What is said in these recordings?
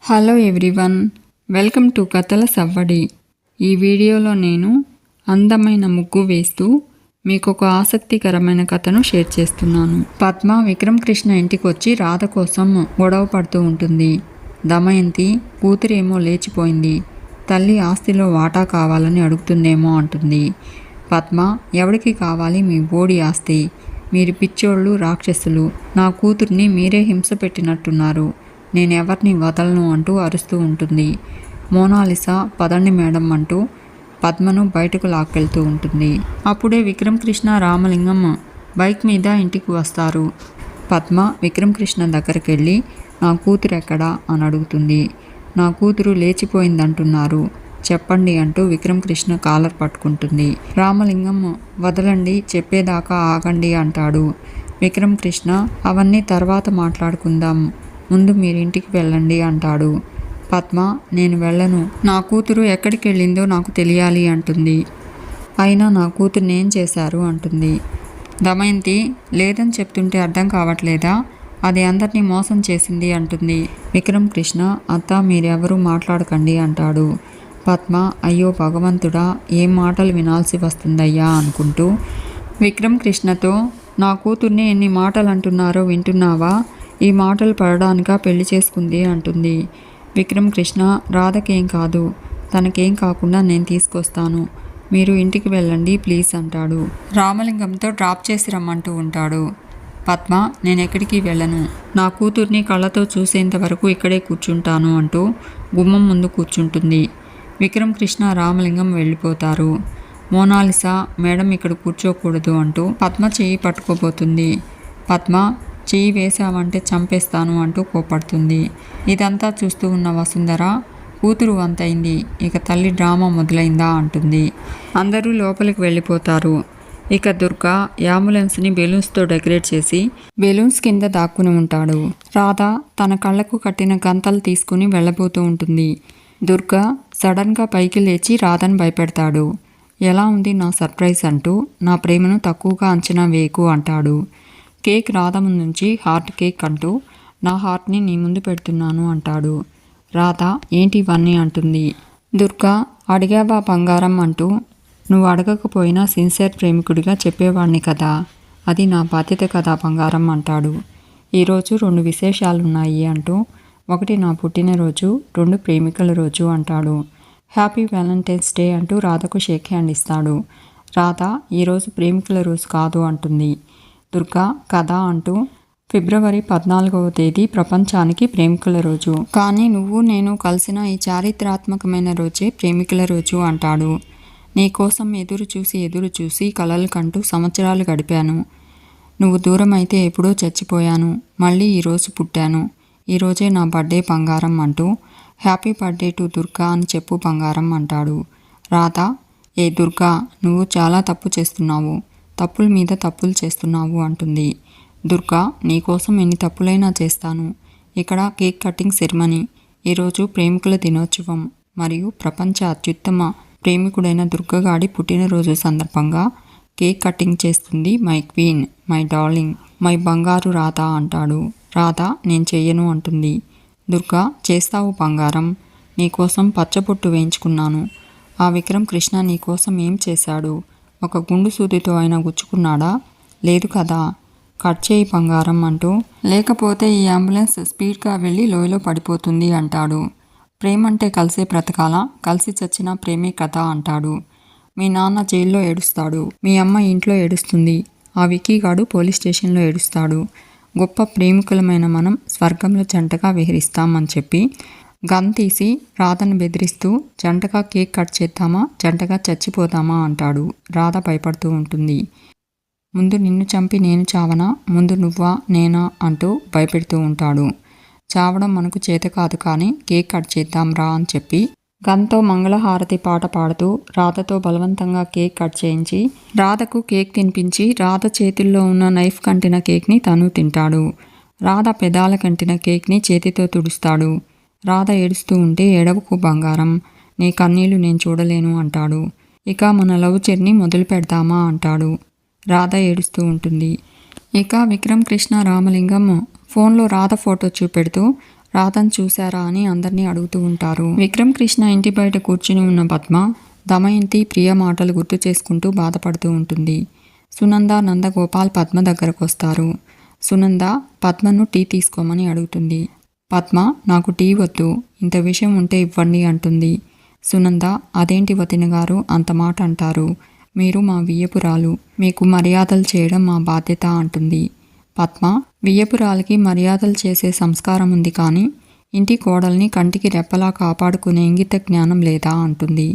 Hello everyone, welcome to కథల సవ్వడి. ఈ వీడియోలో నేను అందమైన ముగ్గు వేస్తూ మీకు ఒక ఆసక్తికరమైన కథను షేర్ చేస్తున్నాను. పద్మ విక్రమ్ కృష్ణ ఇంటికి వచ్చి రాధ కోసం గొడవ పడుతూ ఉంటుంది. దమయంతి కూతురేమో లేచిపోయింది, తల్లి ఆస్తిలో వాటా కావాలని అడుగుతుందేమో అంటుంది. పద్మ, ఎవడికి కావాలి మీ బోడి ఆస్తి? మీరు పిచ్చోళ్ళు, రాక్షసులు. నా కూతుర్ని మీరే హింస పెట్టినట్టున్నారు. నేనెవరిని వదలను అంటూ అరుస్తూ ఉంటుంది. మోనాలిసా పదండి మేడం అంటూ పద్మను బయటకు లాక్కెళ్తూ ఉంటుంది. అప్పుడే విక్రమ్ కృష్ణ రామలింగం బైక్ మీద ఇంటికి వస్తారు. పద్మ విక్రమ్ కృష్ణ దగ్గరికి వెళ్ళి, నా కూతురు ఎక్కడా అని అడుగుతుంది. నా కూతురు లేచిపోయిందంటున్నారు, చెప్పండి అంటూ విక్రమ్ కృష్ణ కాలర్ పట్టుకుంటుంది. రామలింగం, వదలండి, చెప్పేదాకా ఆగండి అంటాడు. విక్రమ్ కృష్ణ, అవన్నీ తర్వాత మాట్లాడుకుందాం, ముందు మీరింటికి వెళ్ళండి అంటాడు. పద్మ, నేను వెళ్ళను, నా కూతురు ఎక్కడికి వెళ్ళిందో నాకు తెలియాలి అంటుంది. అయినా నా కూతురుని ఏం చేశారు అంటుంది. దమయంతి, లేదని చెప్తుంటే అర్థం కావట్లేదా? అది అందరినీ మోసం చేసింది అంటుంది. విక్రమ్ కృష్ణ, అత్త మీరెవరూ మాట్లాడకండి అంటాడు. పద్మ, అయ్యో భగవంతుడా, ఏం మాటలు వినాల్సి వస్తుందయ్యా అనుకుంటూ విక్రమ్ కృష్ణతో, నా కూతుర్ని ఎన్ని మాటలు అంటున్నారో వింటున్నావా? ఈ మాటలు పడడానికా పెళ్లి చేసుకుంది అంటుంది. విక్రమ్ కృష్ణ, రాధకేం కాదు, తనకేం కాకుండా నేను తీసుకొస్తాను, మీరు ఇంటికి వెళ్ళండి ప్లీజ్ అంటాడు. రామలింగంతో డ్రాప్ చేసి రమ్మంటూ ఉంటాడు. పద్మ, నేనెక్కడికి వెళ్ళను, నా కూతుర్ని కళ్ళతో చూసేంత వరకు ఇక్కడే కూర్చుంటాను అంటూ గుమ్మం ముందు కూర్చుంటుంది. విక్రమ్ కృష్ణ రామలింగం వెళ్ళిపోతారు. మోనాలిసా, మేడం ఇక్కడ కూర్చోకూడదు అంటూ పద్మ చెయ్యి పట్టుకోబోతుంది. పద్మ, చెయ్యి వేసావంటే చంపేస్తాను అంటూ కోపడుతుంది. ఇదంతా చూస్తూ ఉన్న వసుంధర, కూతురు వంతైంది, ఇక తల్లి డ్రామా మొదలైందా అంటుంది. అందరూ లోపలికి వెళ్ళిపోతారు. ఇక దుర్గా అంబులెన్స్ని బెలూన్స్తో డెకరేట్ చేసి బెలూన్స్ కింద దాక్కుని ఉంటాడు. రాధ తన కళ్ళకు కట్టిన గంతలు తీసుకుని వెళ్ళబోతూ ఉంటుంది. దుర్గా సడన్గా పైకి లేచి రాధను భయపెడతాడు. ఎలా ఉంది నా సర్ప్రైజ్ అంటూ నా ప్రేమను తక్కువగా అంచనా వేయకు అంటాడు. కేక్ రాధ ముందుంచి హార్ట్ కేక్ అంటూ నా హార్ట్ని నీ ముందు పెడుతున్నాను అంటాడు. రాధ, ఏంటి ఇవన్నీ అంటుంది. దుర్గా, అడిగావా బంగారం అంటూ నువ్వు అడగకపోయినా సిన్సియర్ ప్రేమికుడిగా చెప్పేవాణ్ణి కదా, అది నా బాధ్యత కదా బంగారం అంటాడు. ఈరోజు 2 విశేషాలున్నాయి అంటూ, ఒకటి నా పుట్టినరోజు, 2 ప్రేమికుల రోజు అంటాడు. హ్యాపీ వ్యాలంటైన్స్ డే అంటూ రాధకు షేక్ హ్యాండ్ ఇస్తాడు. రాధ, ఈరోజు ప్రేమికుల రోజు కాదు అంటుంది. దుర్గా, కదా అంటూ, ఫిబ్రవరి 14వ తేదీ ప్రపంచానికి ప్రేమికుల రోజు, కానీ నువ్వు నేను కలిసిన ఈ చారిత్రాత్మకమైన రోజే ప్రేమికుల రోజు అంటాడు. నీ కోసం ఎదురు చూసి కలలు కంటూ సంవత్సరాలు గడిపాను. నువ్వు దూరం అయితే ఎప్పుడో చచ్చిపోయాను, మళ్ళీ ఈరోజు పుట్టాను, ఈరోజే నా బర్త్డే బంగారం అంటూ హ్యాపీ బర్త్డే టు దుర్గా అని చెప్పు బంగారం అంటాడు. రాధ, ఏ దుర్గా, నువ్వు చాలా తప్పు చేస్తున్నావు, తప్పుల మీద తప్పులు చేస్తున్నావు అంటుంది. దుర్గా, నీకోసం ఎన్ని తప్పులైనా చేస్తాను. ఇక్కడ కేక్ కటింగ్ సెరమనీ, ఈరోజు ప్రేమికుల దినోత్సవం మరియు ప్రపంచ అత్యుత్తమ ప్రేమికుడైన దుర్గగాడి పుట్టినరోజు సందర్భంగా కేక్ కటింగ్ చేస్తుంది my queen, my darling, my బంగారు రాధ అంటాడు. రాధ, నేను చెయ్యను అంటుంది. దుర్గా, చేస్తావు బంగారం, నీకోసం పచ్చబొట్టు వేయించుకున్నాను. ఆ విక్రమ్ కృష్ణ నీకోసం ఏం చేశాడు? ఒక గుండు సూదితో అయినా గుచ్చుకున్నాడా? లేదు కదా, కట్ చేయి బంగారం అంటూ, లేకపోతే ఈ అంబులెన్స్ స్పీడ్గా వెళ్ళి లోయలో పడిపోతుంది అంటాడు. ప్రేమంటే కలిసే బ్రతకాలా, కలిసి చచ్చినా ప్రేమే కదా అంటాడు. మీ నాన్న జైల్లో ఏడుస్తాడు, మీ అమ్మ ఇంట్లో ఏడుస్తుంది, ఆ విక్కీగాడు పోలీస్ స్టేషన్లో ఏడుస్తాడు. గొప్ప ప్రేమికులమైన మనం స్వర్గంలో జంటగా విహరిస్తామని చెప్పి గన్ తీసి రాధను బెదిరిస్తూ, జంటగా కేక్ కట్ చేద్దామా, జంటగా చచ్చిపోదామా అంటాడు. రాధ భయపడుతూ ఉంటుంది. ముందు నిన్ను చంపి నేను చావనా, ముందు నువ్వా నేనా అంటూ భయపెడుతూ ఉంటాడు. చావడం మనకు చేత కాదు, కానీ కేక్ కట్ చేద్దాం రా అని చెప్పి గన్తో మంగళహారతి పాట పాడుతూ రాధతో బలవంతంగా కేక్ కట్ చేయించి రాధకు కేక్ తినిపించి రాధ చేతుల్లో ఉన్న నైఫ్ కంటిన కేక్ని తను తింటాడు. రాధ పెదాల కంటిన కేక్ని చేతితో తుడుస్తాడు. రాధ ఏడుస్తూ ఉంటే, ఏడవకు బంగారం, నీ కన్నీళ్లు నేను చూడలేను అంటాడు. ఇక మన లవ్ జర్నీ మొదలు పెడదామా అంటాడు. రాధ ఏడుస్తూ ఉంటుంది. ఇక విక్రమ్ కృష్ణ రామలింగం ఫోన్లో రాధ ఫోటో చూపెడుతూ, రాధను చూశారా అని అందరినీ అడుగుతూ ఉంటారు. విక్రమ్ కృష్ణ ఇంటి బయట కూర్చుని ఉన్న పద్మ దమయంతి ప్రియ మాటలు గుర్తు చేసుకుంటూ బాధపడుతూ ఉంటుంది. సునంద, నందగోపాల్ పద్మ దగ్గరకు వస్తారు. సునంద పద్మను టీ తీసుకోమని అడుగుతుంది. పద్మ నాకు టీ వద్దు, ఇంత విషయం ఉంటే ఇవ్వండి అంటుంది. సునంద అదేంటి వదిన గారు అంత మాట అంటారు, మీరు మా వియ్యపురాలు, మీకు మర్యాదలు చేయడం మా బాధ్యత అంటుంది. పద్మ వియ్యపురాలకి మర్యాదలు చేసే సంస్కారం ఉంది కానీ ఇంటి కోడల్ని కంటికి రెప్పలా కాపాడుకునే ఇంగిత జ్ఞానం లేదా అంటుంది.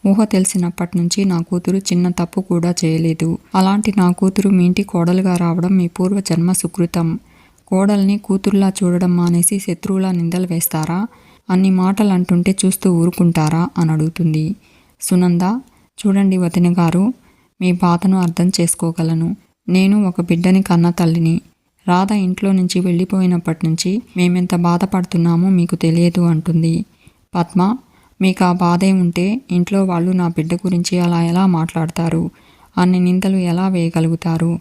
ఊహ తెలిసినప్పటి నుంచి నా కూతురు చిన్న తప్పు కూడా చేయలేదు. అలాంటి నా కూతురు మీ ఇంటి కోడలుగా రావడం మీ పూర్వజన్మ సుకృతం. కోడల్ని కూతురులా చూడడం మానేసి శత్రువులా నిందలు వేస్తారా? అన్ని మాటలు అంటుంటే చూస్తూ ఊరుకుంటారా అని అడుగుతుంది. సునంద చూడండి వదిన గారు, మీ బాధను అర్థం చేసుకోగలను. నేను ఒక బిడ్డని కన్న తల్లిని. రాధ ఇంట్లో నుంచి వెళ్ళిపోయినప్పటి నుంచి మేమెంత బాధపడుతున్నామో మీకు తెలియదు అంటుంది. పద్మ మీకు ఆ బాధే ఉంటే ఇంట్లో వాళ్ళు నా బిడ్డ గురించి అలా ఎలా మాట్లాడతారు? అన్ని నిందలు ఎలా వేయగలుగుతారు?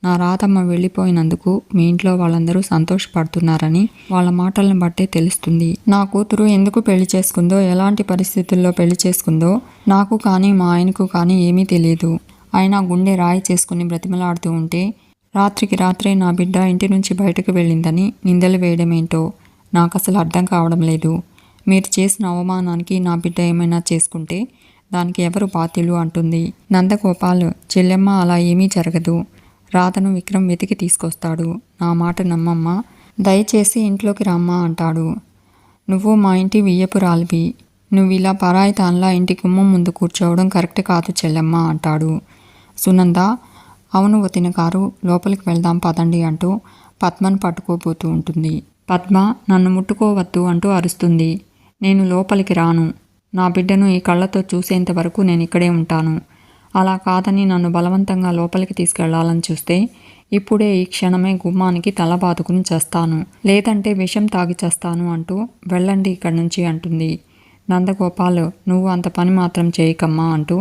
నా రాధమ్మ వెళ్ళిపోయినందుకు మీ ఇంట్లో వాళ్ళందరూ సంతోషపడుతున్నారని వాళ్ళ మాటలను బట్టే తెలుస్తుంది. నా కూతురు ఎందుకు పెళ్లి చేసుకుందో, ఎలాంటి పరిస్థితుల్లో పెళ్లి చేసుకుందో నాకు కానీ మా ఆయనకు కానీ ఏమీ తెలియదు. అయినా గుండె రాయి చేసుకుని బ్రతిమలాడుతూ ఉంటే రాత్రికి రాత్రే నా బిడ్డ ఇంటి నుంచి బయటకు వెళ్ళిందని నిందలు వేయడమేంటో నాకు అసలు అర్థం కావడం లేదు. మీరు చేసిన అవమానానికి నా బిడ్డ ఏమైనా చేసుకుంటే దానికి ఎవరు బాధ్యులు అంటుంది. నందగోపాల్ చెల్లెమ్మ అలా ఏమీ జరగదు. రాధను విక్రమ్ వెతికి తీసుకొస్తాడు. నా మాట నమ్మమ్మ, దయచేసి ఇంట్లోకి రమ్మా అంటాడు. నువ్వు మా ఇంటి వియ్యపురాలివి, నువ్వు ఇలా పరాయి తాన్లా ఇంటి గుమ్మం ముందు కూర్చోవడం కరెక్ట్ కాదు చెల్లెమ్మ అంటాడు. సునంద అవును వదిన గారు, లోపలికి వెళ్దాం పదండి అంటూ పద్మను పట్టుకోబోతూ ఉంటుంది. పద్మ నన్ను ముట్టుకోవద్దు అంటూ అరుస్తుంది. నేను లోపలికి రాను. నా బిడ్డను ఈ కళ్ళతో చూసేంత వరకు నేను ఇక్కడే ఉంటాను. అలా కాదని నన్ను బలవంతంగా లోపలికి తీసుకెళ్లాలని చూస్తే ఇప్పుడే ఈ క్షణమే గుమ్మానికి తల బాదుకుని చేస్తాను, లేదంటే విషం తాగి చేస్తాను అంటూ వెళ్ళండి ఇక్కడి నుంచి అంటుంది. నందగోపాల్ నువ్వు అంత పని మాత్రం చేయకమ్మా అంటూ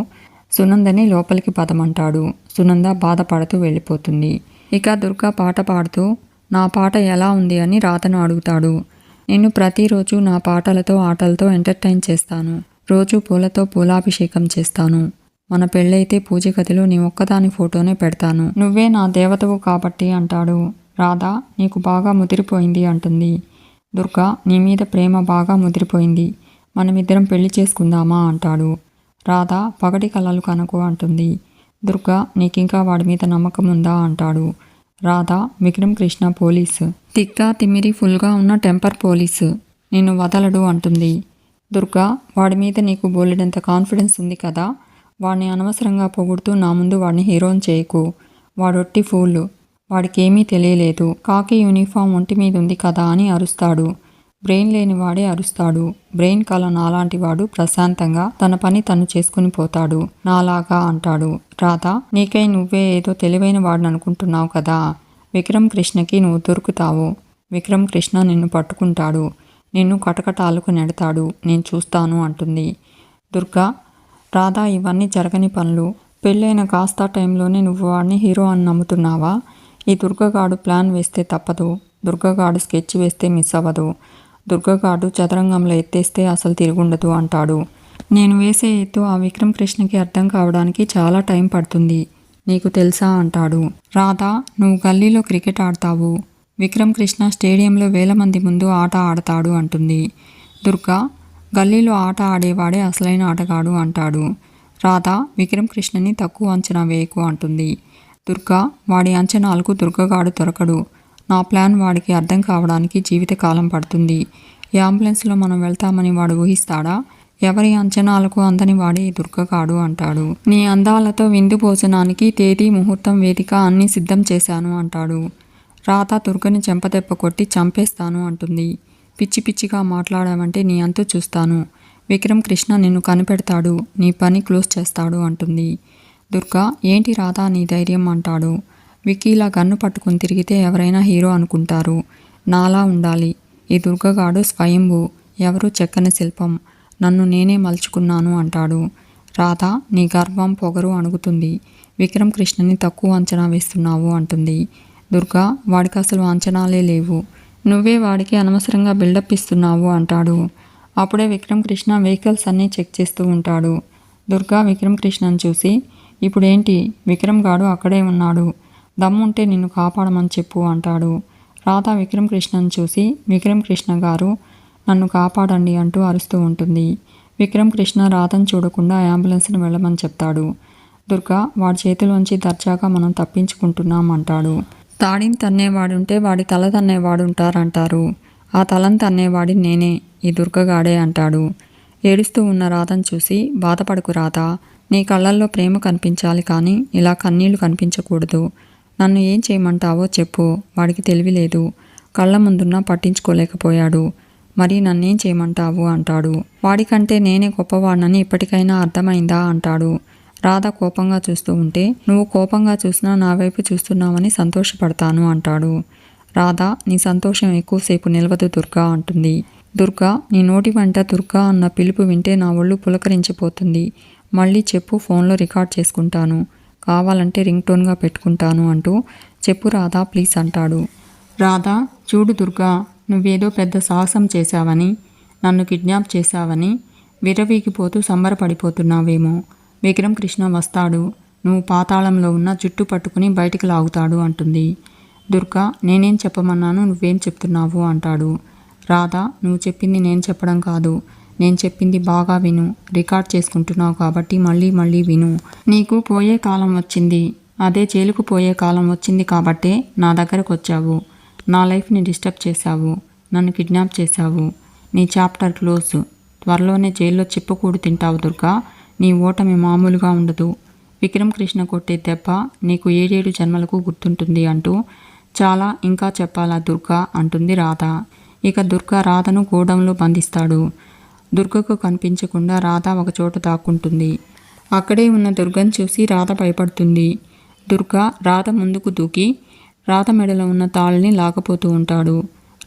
సునందని లోపలికి పదమంటాడు. సునంద బాధపడుతూ వెళ్ళిపోతుంది. ఇక దుర్గా పాట పాడుతూ నా పాట ఎలా ఉంది అని రాధను అడుగుతాడు. నేను ప్రతిరోజు నా పాటలతో ఆటలతో ఎంటర్టైన్ చేస్తాను. రోజు పూలతో పూలాభిషేకం చేస్తాను. మన పెళ్ళైతే పూజ గదిలో నీ ఒక్కదాని ఫోటోనే పెడతాను. నువ్వే నా దేవతవు కాబట్టి అంటాడు. రాధ నీకు బాగా ముదిరిపోయింది అంటుంది. దుర్గా నీ మీద ప్రేమ బాగా ముదిరిపోయింది, మనమిద్దరం పెళ్లి చేసుకుందామా అంటాడు. రాధ పగటి కలలు కనకు అంటుంది. దుర్గా నీకింకా వాడి మీద నమ్మకం ఉందా అంటాడు. రాధ విక్రమ్ కృష్ణ పోలీసు, తిక్క తిమ్మిరి ఫుల్గా ఉన్న టెంపర్ పోలీసు, నిన్ను వదలడు అంటుంది. దుర్గా వాడి మీద నీకు బోలెడంత కాన్ఫిడెన్స్ ఉంది కదా, వాడిని అనవసరంగా పొగుడుతూ నా ముందు వాడిని హీరోని చేయకు. వాడొట్టి ఫూల్, వాడికేమీ తెలియలేదు, కాకి యూనిఫామ్ ఒంటి మీద ఉంది కదా అని అరుస్తాడు. బ్రెయిన్ లేని వాడే అరుస్తాడు. బ్రెయిన్ కల నాలాంటి వాడు ప్రశాంతంగా తన పని తను చేసుకుని పోతాడు, నాలాగా అంటాడు. రాధ నీకై నువ్వే ఏదో తెలివైన వాడిని అనుకుంటున్నావు కదా, విక్రమ్ కృష్ణకి నువ్వు దొరుకుతావు. విక్రమ్ కృష్ణ నిన్ను పట్టుకుంటాడు, నిన్ను కటకటాలకు నెడతాడు, నేను చూస్తాను అంటుంది. దుర్గా రాధ ఇవన్నీ జరగని పనులు. పెళ్ళైన కాస్త టైంలోనే నువ్వు వాడిని హీరో అని నమ్ముతున్నావా? ఈ దుర్గగాడు ప్లాన్ వేస్తే తప్పదు, దుర్గగాడు స్కెచ్ వేస్తే మిస్ అవ్వదు, దుర్గగాడు చదరంగంలో ఎత్తేస్తే అసలు తిరుగుండదు అంటాడు. నేను వేసే ఎత్తు ఆ విక్రమ్ కృష్ణకి అర్థం కావడానికి చాలా టైం పడుతుంది, నీకు తెలుసా అంటాడు. రాధా నువ్వు గల్లీలో క్రికెట్ ఆడతావు, విక్రమ్ కృష్ణ స్టేడియంలో 1000 మంది ముందు ఆట ఆడతాడు అంటుంది. దుర్గా గల్లీలో ఆట ఆడేవాడే అసలైన ఆటగాడు అంటాడు. రాధా విక్రమ్ కృష్ణని తక్కువ అంచనా వేయకు అంటుంది. దుర్గా వాడి అంచనాలకు దుర్గగాడు దొరకడు, నా ప్లాన్ వాడికి అర్థం కావడానికి జీవితకాలం పడుతుంది. ఈ అంబులెన్స్లో మనం వెళ్తామని వాడు ఊహిస్తాడా? ఎవరి అంచనాలకు అందని వాడే దుర్గగాడు అంటాడు. నీ అందాలతో విందు భోజనానికి తేదీ ముహూర్తం వేదిక అన్నీ సిద్ధం చేశాను అంటాడు. రాధ దుర్గని చెంపదెబ్బ కొట్టి చంపేస్తాను అంటుంది. పిచ్చి పిచ్చిగా మాట్లాడావంటే నీ అంతు చూస్తాను, విక్రమ్ కృష్ణ నిన్ను కనిపెడతాడు, నీ పని క్లోజ్ చేస్తాడు అంటుంది. దుర్గా ఏంటి రాధా నీ ధైర్యం అంటాడు. విక్కీలా గన్ను పట్టుకుని తిరిగితే ఎవరైనా హీరో అనుకుంటారు, నాలా ఉండాలి. ఈ దుర్గగాడు స్వయంభూ, ఎవరూ చెక్కని శిల్పం, నన్ను నేనే మలుచుకున్నాను అంటాడు. రాధ నీ గర్వం పొగరు అణుగుతుంది, విక్రమ్ కృష్ణని తక్కువ అంచనా వేస్తున్నావు అంటుంది. దుర్గా వాడికి అసలు అంచనాలే లేవు, నువ్వే వాడికి అనవసరంగా బిల్డప్ ఇస్తున్నావు అంటాడు. అప్పుడే విక్రమ్ కృష్ణ వెహికల్స్ అన్నీ చెక్ చేస్తూ ఉంటాడు. దుర్గా విక్రమ్ కృష్ణను చూసి, ఇప్పుడేంటి విక్రమ్ గాడు అక్కడే ఉన్నాడు, దమ్ముంటే నిన్ను కాపాడమని చెప్పు అంటాడు. రాధ విక్రమ్ కృష్ణను చూసి, విక్రమ్ కృష్ణ గారు నన్ను కాపాడండి అంటూ అరుస్తూ ఉంటుంది. విక్రమ్ కృష్ణ రాధను చూడకుండా అంబులెన్స్ని వెళ్ళమని చెప్తాడు. దుర్గా వాడి చేతిలోంచి దర్జాగా మనం తప్పించుకుంటున్నాం అంటాడు. తాడిని తన్నేవాడుంటే వాడి తల తన్నేవాడుంటారంటారు. ఆ తలను తన్నేవాడి నేనే, ఈ దుర్గగాడే అంటాడు. ఏడుస్తూ ఉన్న రాధను చూసి, బాధపడకు రాధ, నీ కళ్ళల్లో ప్రేమ కనిపించాలి కానీ ఇలా కన్నీళ్లు కనిపించకూడదు. నన్ను ఏం చేయమంటావో చెప్పు. వాడికి తెలివిలేదు, కళ్ళ ముందున్నా పట్టించుకోలేకపోయాడు. మరి నన్నేం చేయమంటావు అంటాడు. వాడికంటే నేనే గొప్పవాడినని ఇప్పటికైనా అర్థమైందా అంటాడు. రాధ కోపంగా చూస్తూ ఉంటే, నువ్వు కోపంగా చూసినా నా వైపు చూస్తున్నావని సంతోషపడతాను అంటాడు. రాధ, నీ సంతోషం ఎక్కువసేపు నిలవదు దుర్గా అంటుంది. దుర్గా, నీ నోటి వెంట దుర్గా అన్న పిలుపు వింటే నా ఒళ్ళు పులకరించిపోతుంది. మళ్ళీ చెప్పు, ఫోన్లో రికార్డ్ చేసుకుంటాను, కావాలంటే రింగ్ టోన్గా పెట్టుకుంటాను అంటూ, చెప్పు రాధా ప్లీజ్ అంటాడు. రాధ, చూడు దుర్గా, నువ్వేదో పెద్ద సాహసం చేశావని, నన్ను కిడ్నాప్ చేశావని విర్రవీగిపోతూ సంబరపడిపోతున్నావేమో. విక్రమ్ కృష్ణ వస్తాడు, నువ్వు పాతాళంలో ఉన్న జుట్టు పట్టుకుని బయటికి లాగుతాడు అంటుంది. దుర్గా, నేనేం చెప్పమన్నాను, నువ్వేం చెప్తున్నావు అంటాడు. రాధా, నువ్వు చెప్పింది నేను చెప్పడం కాదు, నేను చెప్పింది బాగా విను. రికార్డ్ చేసుకుంటున్నావు కాబట్టి మళ్ళీ మళ్ళీ విను. నీకు పోయే కాలం వచ్చింది, అదే జైలుకు పోయే కాలం వచ్చింది కాబట్టే నా దగ్గరకు వచ్చావు. నా లైఫ్ని డిస్టర్బ్ చేశావు, నన్ను కిడ్నాప్ చేశావు. నీ చాప్టర్ క్లోజ్. త్వరలోనే జైల్లో చిప్పకూడు తింటావు దుర్గా. నీ ఓటమి మామూలుగా ఉండదు. విక్రమ్ కృష్ణ కొట్టే దెబ్బ నీకు 7 జన్మలకు గుర్తుంటుంది అంటూ, చాలా ఇంకా చెప్పాలా దుర్గా అంటుంది రాధ. ఇక దుర్గా రాధను గోడౌన్లో బంధిస్తాడు. దుర్గకు కనిపించకుండా రాధ ఒకచోట దాక్కుంటుంది. అక్కడే ఉన్న దుర్గను చూసి రాధ భయపడుతుంది. దుర్గా రాధ ముందుకు దూకి రాధ మెడలో ఉన్న తాళిని లాగపోతూ ఉంటాడు.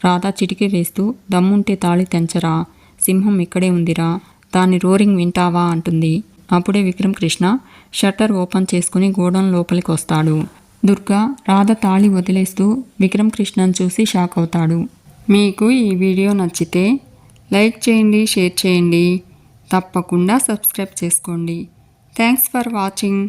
రాధ చిటికె వేస్తూ, దమ్ముంటే తాళి తెంచరా, సింహం ఇక్కడే ఉందిరా, దాని రోరింగ్ వింటావా అంటుంది. అప్పుడే విక్రమ్ కృష్ణ షట్టర్ ఓపెన్ చేసుకుని గోడౌన్ లోపలికి వస్తాడు. దుర్గా రాధ తాళి వదిలేస్తూ విక్రమ్ కృష్ణను చూసి షాక్ అవుతాడు. మీకు ఈ వీడియో నచ్చితే లైక్ చేయండి, షేర్ చేయండి, తప్పకుండా సబ్స్క్రైబ్ చేసుకోండి. Thanks for watching.